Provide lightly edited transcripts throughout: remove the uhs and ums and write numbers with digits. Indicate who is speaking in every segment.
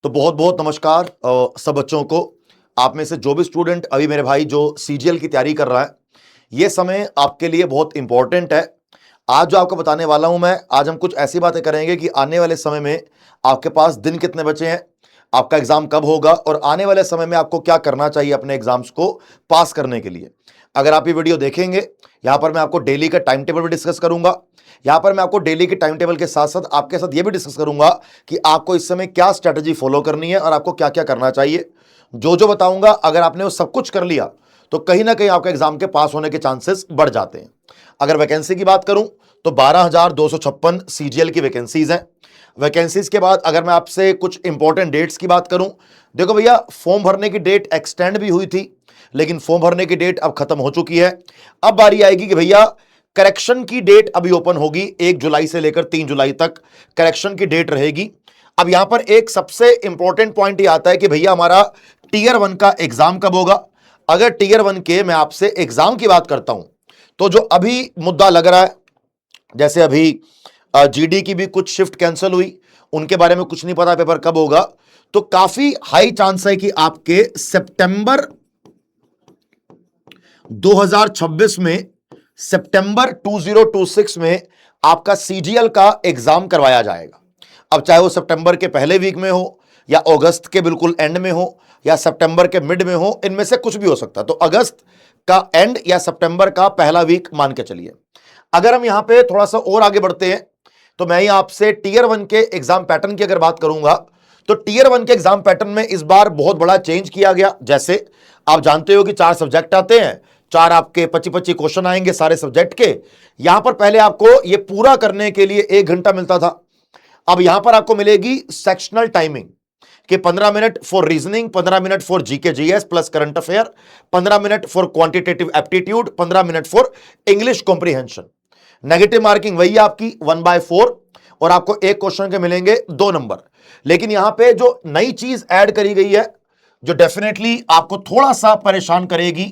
Speaker 1: तो बहुत बहुत नमस्कार सब बच्चों को। आप में से जो भी स्टूडेंट अभी मेरे भाई जो सीजीएल की तैयारी कर रहा है, ये समय आपके लिए बहुत इंपॉर्टेंट है। आज जो आपको बताने वाला हूं मैं, आज हम कुछ ऐसी बातें करेंगे कि आने वाले समय में आपके पास दिन कितने बचे हैं, आपका एग्जाम कब होगा और आने वाले समय में आपको क्या करना चाहिए अपने एग्जाम्स को पास करने के लिए। अगर आप ये वीडियो देखेंगे, यहां पर मैं आपको डेली का टाइम टेबल भी डिस्कस करूंगा। यहां पर मैं आपको डेली के टाइम टेबल के साथ साथ आपके साथ ये भी डिस्कस करूंगा कि आपको इस समय क्या स्ट्रेटजी फॉलो करनी है और आपको क्या क्या करना चाहिए। जो जो बताऊंगा, अगर आपने वो सब कुछ कर लिया तो कहीं ना कहीं आपके एग्जाम के पास होने के चांसेस बढ़ जाते हैं। अगर वैकेंसी की बात करूं तो 12,256 सीजीएल की वैकेंसीज हैं। वैकेंसीज के बाद अगर मैं आपसे कुछ इंपॉर्टेंट डेट्स की बात करूं, देखो भैया, फॉर्म भरने की डेट एक्सटेंड भी हुई थी, लेकिन फॉर्म भरने की डेट अब खत्म हो चुकी है। अब बारी आएगी कि भैया करेक्शन की डेट अभी ओपन होगी। 1 जुलाई से लेकर 3 जुलाई तक करेक्शन की डेट रहेगी। अब यहां पर एक सबसे इंपॉर्टेंट पॉइंट ये आता है कि भैया हमारा टीयर 1 का एग्जाम कब होगा। अगर टीयर 1 के मैं आपसे एग्जाम की बात करता हूं तो जो अभी मुद्दा लग रहा है, जैसे अभी जीडी की भी कुछ शिफ्ट कैंसिल हुई, उनके बारे में कुछ नहीं पता पेपर कब होगा, तो काफी हाई चांस है कि आपके सितंबर 2026 में, सितंबर 2026 में आपका सीजीएल का एग्जाम करवाया जाएगा। अब चाहे वो सितंबर के पहले वीक में हो या अगस्त के बिल्कुल एंड में हो या सितंबर के मिड में हो, इनमें से कुछ भी हो सकता है। तो अगस्त का एंड या सितंबर का पहला वीक मान के चलिए। अगर हम यहां पे थोड़ा सा और आगे बढ़ते हैं तो मैं ही आपसे टीयर 1 के एग्जाम पैटर्न की अगर बात करूंगा तो टीयर 1 के एग्जाम पैटर्न में इस बार बहुत बड़ा चेंज किया गया। जैसे आप जानते हो कि 4 सब्जेक्ट आते हैं, 4 आपके 25-25 क्वेश्चन आएंगे सारे सब्जेक्ट के। यहां पर पहले आपको ये पूरा करने के लिए 1 घंटा मिलता था, अब यहां पर आपको मिलेगी सेक्शनल टाइमिंग कि 15 minute for reasoning, 15 minute for GK GS plus current affair, 15 minute for quantitative aptitude, 15 minute for English comprehension. Negative marking वही आपकी 1/4 और आपको एक क्वेश्चन के मिलेंगे 2 नंबर। लेकिन यहां पे जो नई चीज ऐड करी गई है, जो डेफिनेटली आपको थोड़ा सा परेशान करेगी,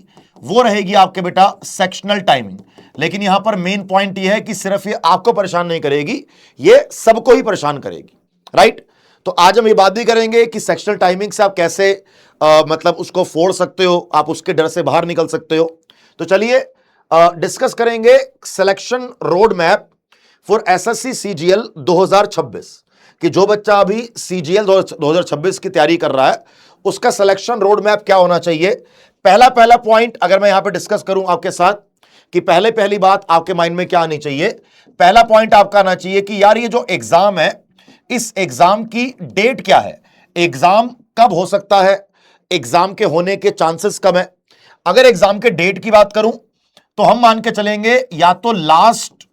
Speaker 1: वो रहेगी आपके बेटा सेक्शनल टाइमिंग। लेकिन यहां पर मेन पॉइंट ये है कि सिर्फ ये आपको परेशान नहीं करेगी, ये सबको ही परेशान करेगी, राइट। तो आज हम ये बात भी करेंगे कि सेक्शनल टाइमिंग से आप कैसे मतलब उसको फोड़ सकते हो, आप उसके डर से बाहर निकल सकते हो। तो चलिए डिस्कस करेंगे selection road map for SSC CGL 2026 कि जो बच्चा अभी सीजीएल 2026 की तैयारी कर रहा है उसका सिलेक्शन रोड मैप क्या होना चाहिए। पहला पॉइंट अगर मैं यहां पे डिस्कस करूं आपके साथ कि पहली बात आपके माइंड में क्या आनी चाहिए। पहला पॉइंट आपका आना चाहिए कि यार ये जो एग्जाम है, इस एग्जाम की डेट क्या है, एग्जाम कब हो सकता है, एग्जाम के होने के चांसेस कब है। अगर एग्जाम के डेट की बात करूं तो हम मान के चलेंगे या तो लास्ट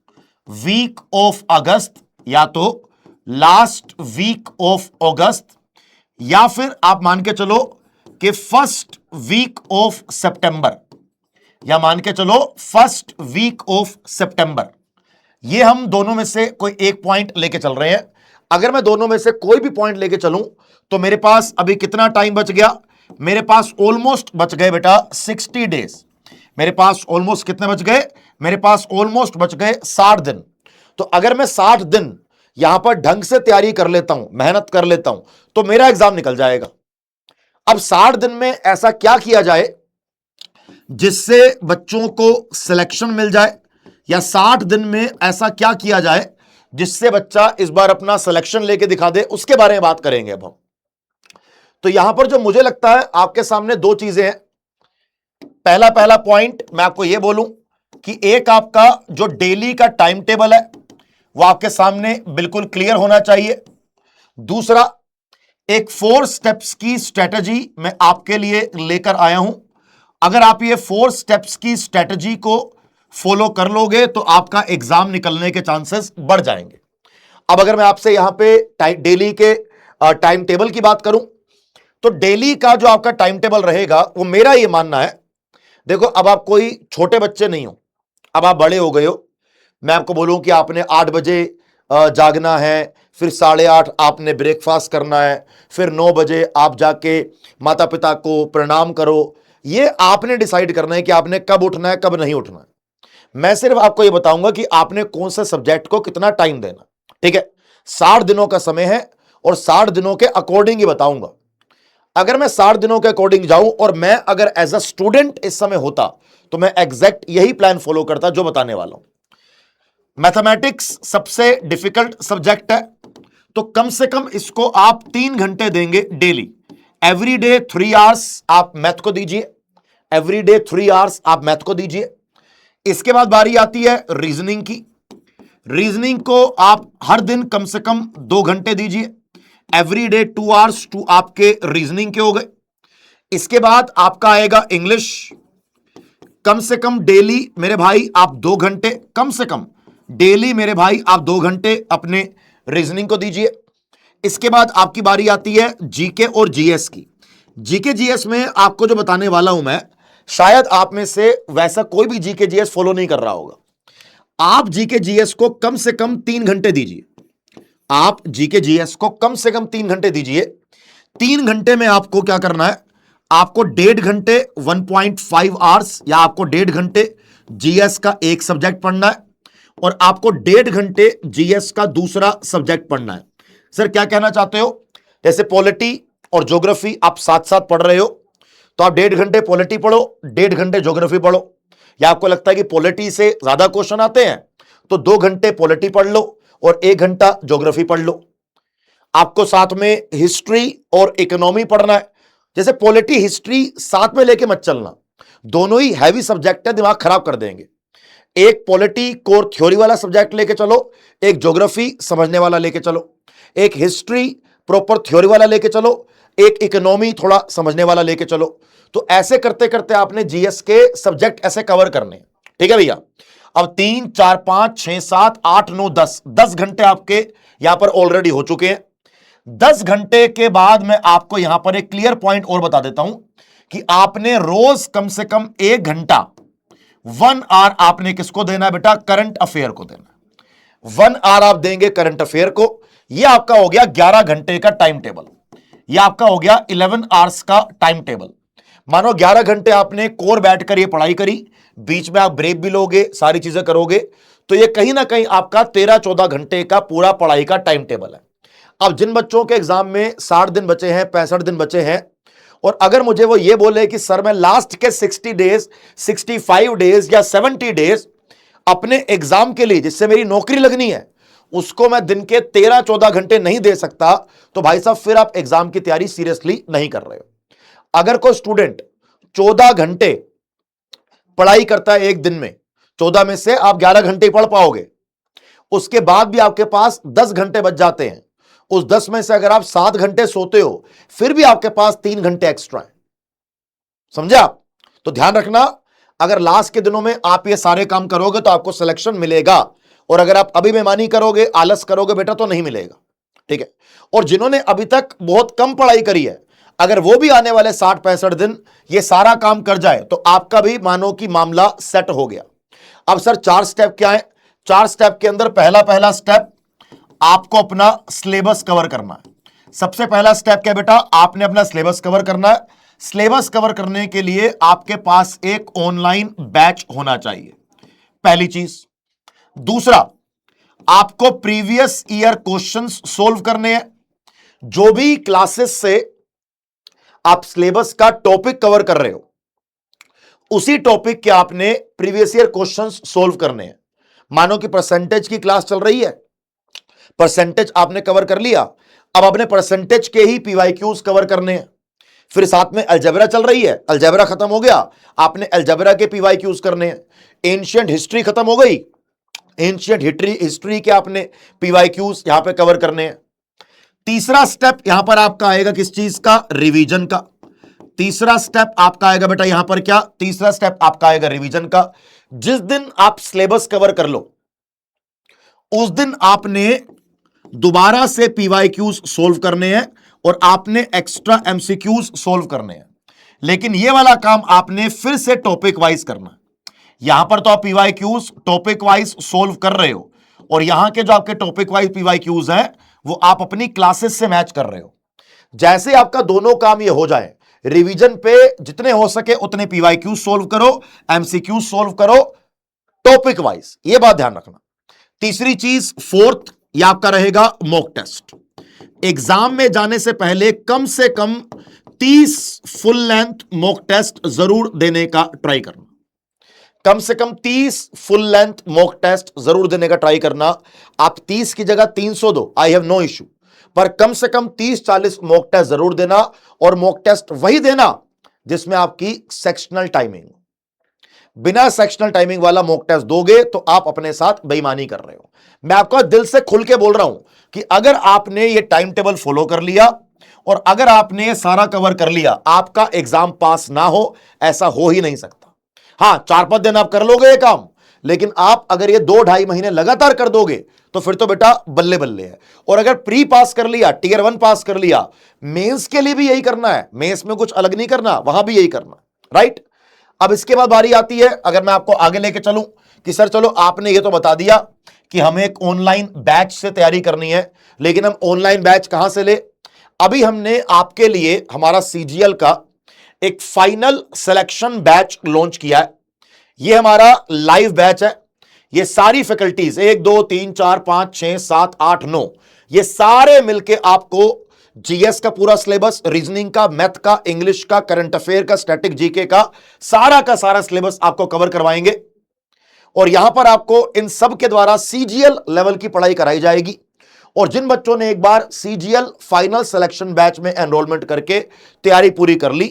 Speaker 1: वीक ऑफ अगस्त, या तो लास्ट वीक ऑफ अगस्त, या फिर आप मान के चलो कि फर्स्ट वीक ऑफ सितंबर, या मान के चलो फर्स्ट वीक ऑफ सितंबर। ये हम दोनों में से कोई एक पॉइंट लेके चल रहे हैं। अगर मैं दोनों में से कोई भी पॉइंट लेके चलूं तो मेरे पास अभी कितना टाइम बच गया, मेरे पास ऑलमोस्ट बच गए बेटा 60 डेज। मेरे पास ऑलमोस्ट कितने बच गए, मेरे पास ऑलमोस्ट बच गए 60 दिन। तो अगर मैं 60 दिन यहां पर ढंग से तैयारी कर लेता हूं, मेहनत कर लेता हूं, तो मेरा एग्जाम निकल जाएगा। अब 60 दिन में ऐसा क्या किया जाए जिससे बच्चों को सिलेक्शन मिल जाए, या 60 दिन में ऐसा क्या किया जाए जिससे बच्चा इस बार अपना सिलेक्शन लेके दिखा दे, उसके बारे में बात करेंगे अब हम। तो यहां पर जो मुझे लगता है आपके सामने 2 चीजें हैं। पहला पॉइंट मैं आपको यह बोलूं कि एक आपका जो डेली का टाइम टेबल है वो आपके सामने बिल्कुल क्लियर होना चाहिए। दूसरा, एक 4 स्टेप्स की स्ट्रेटजी मैं आपके लिए लेकर आया हूं। अगर आप ये 4 स्टेप्स की स्ट्रेटजी को फॉलो कर लोगे तो आपका एग्जाम निकलने के चांसेस बढ़ जाएंगे। अब अगर मैं आपसे यहां पे डेली के टाइम टेबल की बात करूं तो डेली का जो आपका टाइम टेबल रहेगा वो मेरा ये मानना है, देखो अब आप कोई छोटे बच्चे नहीं हो, अब आप बड़े हो गए हो। मैं आपको बोलूं कि आपने 8 बजे जागना है, फिर 8:30 आपने ब्रेकफास्ट करना है, फिर 9 बजे आप जाके माता पिता को प्रणाम करो। ये आपने डिसाइड करना है कि आपने कब उठना है, कब नहीं उठना है। मैं सिर्फ आपको ये बताऊंगा कि आपने कौन से सब्जेक्ट को कितना टाइम देना, ठीक है। 60 दिनों का समय है और 60 दिनों के अकॉर्डिंग ही बताऊंगा। अगर मैं 60 दिनों के अकॉर्डिंग जाऊं और मैं अगर एज अ स्टूडेंट इस समय होता तो मैं एग्जैक्ट यही प्लान फॉलो करता जो बताने वाला हूं। मैथमेटिक्स सबसे डिफिकल्ट सब्जेक्ट है, तो कम से कम इसको आप 3 घंटे देंगे डेली। एवरी डे 3 आवर्स आप मैथ को दीजिए, एवरी डे 3 आवर्स आप मैथ को दीजिए। इसके बाद बारी आती है रीजनिंग की। रीजनिंग को आप हर दिन कम से कम 2 घंटे दीजिए, एवरी डे 2 आवर्स टू आपके रीजनिंग के हो गए। इसके बाद आपका आएगा इंग्लिश, कम से कम डेली मेरे भाई आप 2 घंटे, कम से कम डेली मेरे भाई आप 2 घंटे अपने रीजनिंग को दीजिए। इसके बाद आपकी बारी आती है जीके और जीएस की। जीके जीएस में आपको जो बताने वाला हूं मैं, शायद आप में से वैसा कोई भी जीके जीएस फॉलो नहीं कर रहा होगा। आप जीके जीएस को कम से कम 3 घंटे दीजिए। आप जीके जीएस को कम से कम 3 घंटे दीजिए। 3 घंटे में आपको क्या करना है, आपको 1.5 घंटे 1.5 आवर्स या आपको 1.5 घंटे जीएस का एक सब्जेक्ट पढ़ना है और आपको 1.5 घंटे जीएस का दूसरा सब्जेक्ट पढ़ना है। सर क्या कहना चाहते हो? जैसे पॉलिटी और ज्योग्राफी आप साथ साथ पढ़ रहे हो तो आप 1.5 घंटे पॉलिटी पढ़ो, 1.5 घंटे ज्योग्राफी पढ़ो। या आपको लगता है कि पॉलिटी से ज्यादा क्वेश्चन आते हैं तो 2 घंटे पॉलिटी पढ़ लो और 1 घंटा ज्योग्राफी पढ़ लो। आपको साथ में हिस्ट्री और इकोनॉमी पढ़ना है। जैसे पॉलिटी हिस्ट्री साथ में लेके मत चलना, दोनों ही हैवी सब्जेक्ट है, दिमाग खराब कर देंगे। एक पॉलिटी कोर थ्योरी वाला सब्जेक्ट लेके चलो, एक ज्योग्राफी समझने वाला लेके चलो, एक हिस्ट्री प्रॉपर थ्योरी वाला लेके चलो, एक इकोनॉमी थोड़ा समझने वाला लेके चलो। तो ऐसे करते करते आपने जीएस के सब्जेक्ट ऐसे कवर करने हैं। ठीक है भैया। अब 3 4 5 6 7 8 9 10 घंटे आपके यहां पर ऑलरेडी हो चुके हैं। 10 घंटे के बाद मैं आपको यहां पर एक क्लियर पॉइंट और बता देता हूं कि आपने रोज कम से कम 1 घंटा 1 आवर आपने किसको देना है बेटा? करंट अफेयर को देना है। 1 आवर आप देंगे करंट अफेयर को। यह आपका हो गया 11 घंटे का टाइम टेबल। यह आपका हो गया 11 आवर्स का टाइम टेबल। मानो 11 घंटे आपने कोर बैठकर ये पढ़ाई करी, बीच में आप ब्रेक भी लोगे, सारी चीजें करोगे, तो ये कहीं ना कहीं आपका 13-14 घंटे का पूरा पढ़ाई का टाइम टेबल है। अब जिन बच्चों के एग्जाम में 60 दिन बचे हैं, 65 दिन बचे हैं, और अगर मुझे वो ये बोले कि सर मैं लास्ट के 60 डेज 65 डेज या 70 डेज अपने एग्जाम के लिए जिससे मेरी नौकरी लगनी है उसको मैं दिन के 13-14 घंटे नहीं दे सकता, तो भाई साहब फिर आप एग्जाम की तैयारी सीरियसली नहीं कर रहे हो। अगर कोई स्टूडेंट 14 घंटे पढ़ाई करता है एक दिन में, 14 में से आप 11 घंटे पढ़ पाओगे, उसके बाद भी आपके पास 10 घंटे बच जाते हैं। उस 10 में से अगर आप 7 घंटे सोते हो फिर भी आपके पास 3 घंटे एक्स्ट्रा है। समझे आप? तो ध्यान रखना, अगर लास्ट के दिनों में आप ये सारे काम करोगे तो आपको सिलेक्शन मिलेगा, और अगर आप अभी बेईमानी करोगे, आलस करोगे बेटा, तो नहीं मिलेगा। ठीक है। और जिन्होंने अभी तक बहुत कम पढ़ाई करी है, अगर वो भी आने वाले 60-65 दिन ये सारा काम कर जाए तो आपका भी मानो कि मामला सेट हो गया। अब सर 4 स्टेप क्या है? 4 स्टेप के अंदर पहला स्टेप आपको अपना सिलेबस कवर करना है। सबसे पहला स्टेप क्या बेटा? आपने अपना सिलेबस कवर करना है। सिलेबस कवर करने के लिए आपके पास एक ऑनलाइन बैच होना चाहिए, पहली चीज। दूसरा, आपको प्रीवियस ईयर क्वेश्चंस सोल्व करने हैं। जो भी क्लासेस से आप सिलेबस का टॉपिक कवर कर रहे हो उसी टॉपिक के आपने प्रीवियस ईयर क्वेश्चंस सोल्व करने हैं। मानो कि परसेंटेज की क्लास चल रही है, परसेंटेज आपने कवर कर लिया, अब अपने परसेंटेज के ही पीवाईक्यूज कवर करने हैं। फिर साथ में अलजेब्रा चल रही है, अलजेब्रा खत्म हो गया, आपने अलजेब्रा के पीवाईक्यूज करने हैं। एंशिएंट हिस्ट्री खत्म हो गई, एंशिएंट हिस्ट्री के आपने पीवाईक्यूज यहां पे कवर करने हैं। तीसरा स्टेप यहां पर आपका आएगा किस चीज का? रिवीजन का। तीसरा स्टेप आपका आएगा बेटा यहां पर क्या? तीसरा स्टेप आपका आएगा रिवीजन का। जिस दिन आप सिलेबस कवर कर लो उस दिन आपने दोबारा से पीवाईक्यूज सोल्व करने हैं और आपने एक्स्ट्रा एमसीक्यूज सोल्व करने हैं। लेकिन यह वाला काम आपने फिर से टॉपिक वाइज करना है। यहां पर तो आप पीवाईक्यूज टॉपिक वाइज सोल्व कर रहे हो और यहां के जो आपके टॉपिक वाइज पीवाईक्यूज हैं वो आप अपनी क्लासेस से मैच कर रहे हो। जैसे आपका दोनों काम ये हो जाए, रिवीजन पे जितने हो सके उतने पीवाईक्यूज सोल्व करो, एमसीक्यूज सोल्व करो टॉपिक वाइज, ये बात ध्यान रखना। तीसरी चीज, फोर्थ, ये आपका रहेगा मॉक टेस्ट। एग्जाम में जाने से पहले कम से कम 30 फुल लेंथ मॉक टेस्ट जरूर देने का ट्राई करना। कम से कम 30 फुल लेंथ मॉक टेस्ट जरूर देने का ट्राई करना। आप 30 की जगह 300 दो, आई हैव नो इश्यू, पर कम से कम 30-40 मॉक टेस्ट जरूर देना। और मॉक टेस्ट वही देना जिसमें आपकी सेक्शनल टाइमिंग। बिना सेक्शनल टाइमिंग वाला मॉक टेस्ट दोगे तो आप अपने साथ बेईमानी कर रहे हो। मैं आपको दिल से खुल के बोल रहा हूं कि अगर आपने ये टाइम टेबल फॉलो कर लिया और अगर आपने ये सारा कवर कर लिया, आपका एग्जाम पास ना हो, ऐसा हो ही नहीं सकता। हां, 4-5 दिन आप कर लोगे ये काम, लेकिन आप अगर ये 2-2.5 महीने लगातार कर दोगे तो फिर तो बेटा बल्ले बल्ले है। और अगर प्री पास कर लिया, टियर 1 पास कर लिया, मेंस के लिए भी यही करना है। मेंस में कुछ अलग नहीं करना, वहां भी यही करना, राइट। अब इसके बाद बारी आती है, अगर मैं आपको आगे लेके चलूं कि सर चलो आपने ये तो बता दिया कि हमें एक ऑनलाइन बैच से तैयारी करनी है, लेकिन हम ऑनलाइन बैच कहां से ले। अभी हमने आपके लिए हमारा सीजीएल का एक फाइनल सिलेक्शन बैच लॉन्च किया है। ये हमारा लाइव बैच है। ये सारी फैकल्टीज 1 2 3 4 5 6 7 8 9 ये सारे मिलके आपको जीएस का पूरा सिलेबस, रीजनिंग का, मैथ का, इंग्लिश का, करंट अफेयर का, स्टैटिक जीके का सारा सिलेबस आपको कवर करवाएंगे। और यहां पर आपको इन सब के द्वारा सीजीएल लेवल की पढ़ाई कराई जाएगी। और जिन बच्चों ने एक बार सीजीएल फाइनल सिलेक्शन बैच में एनरोलमेंट करके तैयारी पूरी कर ली,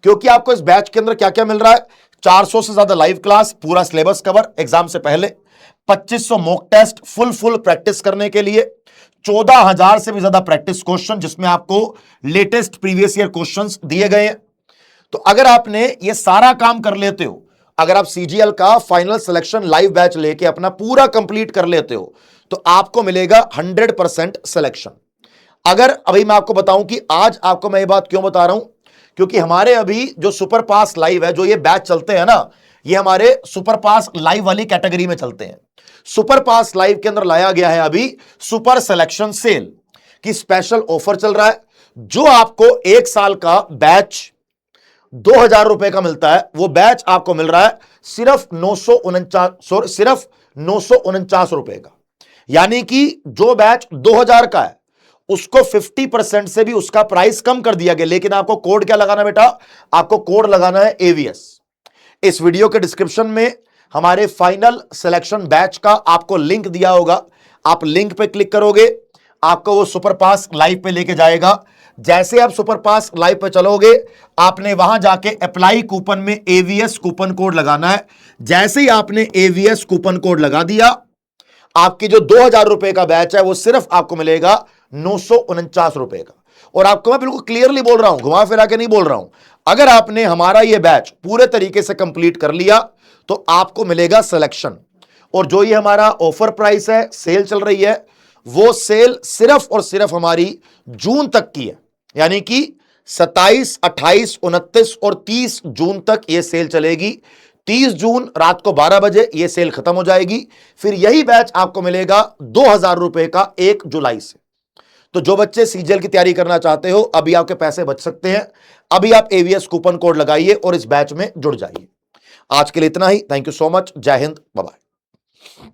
Speaker 1: क्योंकि आपको इस बैच के अंदर क्या क्या मिल रहा है, 400 से ज्यादा लाइव क्लास, पूरा सिलेबस कवर एग्जाम से पहले, 2500 मॉक टेस्ट फुल प्रैक्टिस करने के लिए, 14,000 से भी ज्यादा प्रैक्टिस क्वेश्चन जिसमें आपको लेटेस्ट प्रीवियस ईयर क्वेश्चंस दिए गए हैं। तो अगर आपने ये सारा काम कर लेते हो, अगर आप सीजीएल का फाइनल सिलेक्शन लाइव बैच लेके अपना पूरा कंप्लीट कर लेते हो, तो आपको मिलेगा 100% सिलेक्शन। अगर अभी मैं आपको बताऊं कि आज आपको मैं ये बात क्यों बता रहा हूं, क्योंकि हमारे अभी जो सुपर पास लाइव है, जो ये बैच चलते हैं ना, ये हमारे सुपर पास लाइव वाली कैटेगरी में चलते हैं। सुपर पास लाइव के अंदर लाया गया है अभी सुपर सिलेक्शन सेल की स्पेशल ऑफर चल रहा है। जो आपको 1 साल का बैच 2,000 रुपए का मिलता है, वो बैच आपको मिल रहा है सिर्फ 949 रुपए का। यानी कि जो बैच 2,000 का है उसको 50% से भी उसका प्राइस कम कर दिया गया। लेकिन आपको कोड क्या लगाना बेटा, आपको कोड लगाना है AVS। इस वीडियो के डिस्क्रिप्शन में हमारे फाइनल सिलेक्शन बैच का आपको लिंक दिया होगा। आप लिंक पे क्लिक करोगे, आपको वो सुपर पास लाइव पे लेके जाएगा। जैसे आप सुपर पास लाइव पे चलोगे, आपने वहां जाके अप्लाई कूपन में AVS कूपन कोड लगाना है। जैसे ही आपने AVS कूपन कोड लगा दिया, आपकी जो 2,000 रुपए का बैच है वो सिर्फ आपको मिलेगा 949 रुपए का। और आपको मैं बिल्कुल क्लियरली बोल रहा हूं, घुमा फिरा के नहीं बोल रहा हूं, अगर आपने हमारा ये बैच पूरे तरीके से कंप्लीट कर लिया तो आपको मिलेगा सिलेक्शन। और जो ये हमारा ऑफर प्राइस है, सेल चल रही है, वो सेल सिर्फ और सिर्फ हमारी जून तक की है। यानी कि 27, 28, 29 और 30 जून तक ये सेल चलेगी। 30 जून रात को 12 बजे ये सेल खत्म हो जाएगी। फिर यही बैच आपको मिलेगा 2,000 रुपए का 1 जुलाई से। तो जो बच्चे सीजीएल की तैयारी करना चाहते हो, अभी आपके पैसे बच सकते हैं। अभी आप AVS कूपन कोड लगाइए और इस बैच में जुड़ जाइए। आज के लिए इतना ही। Thank you so much. Jai Hind, bye bye.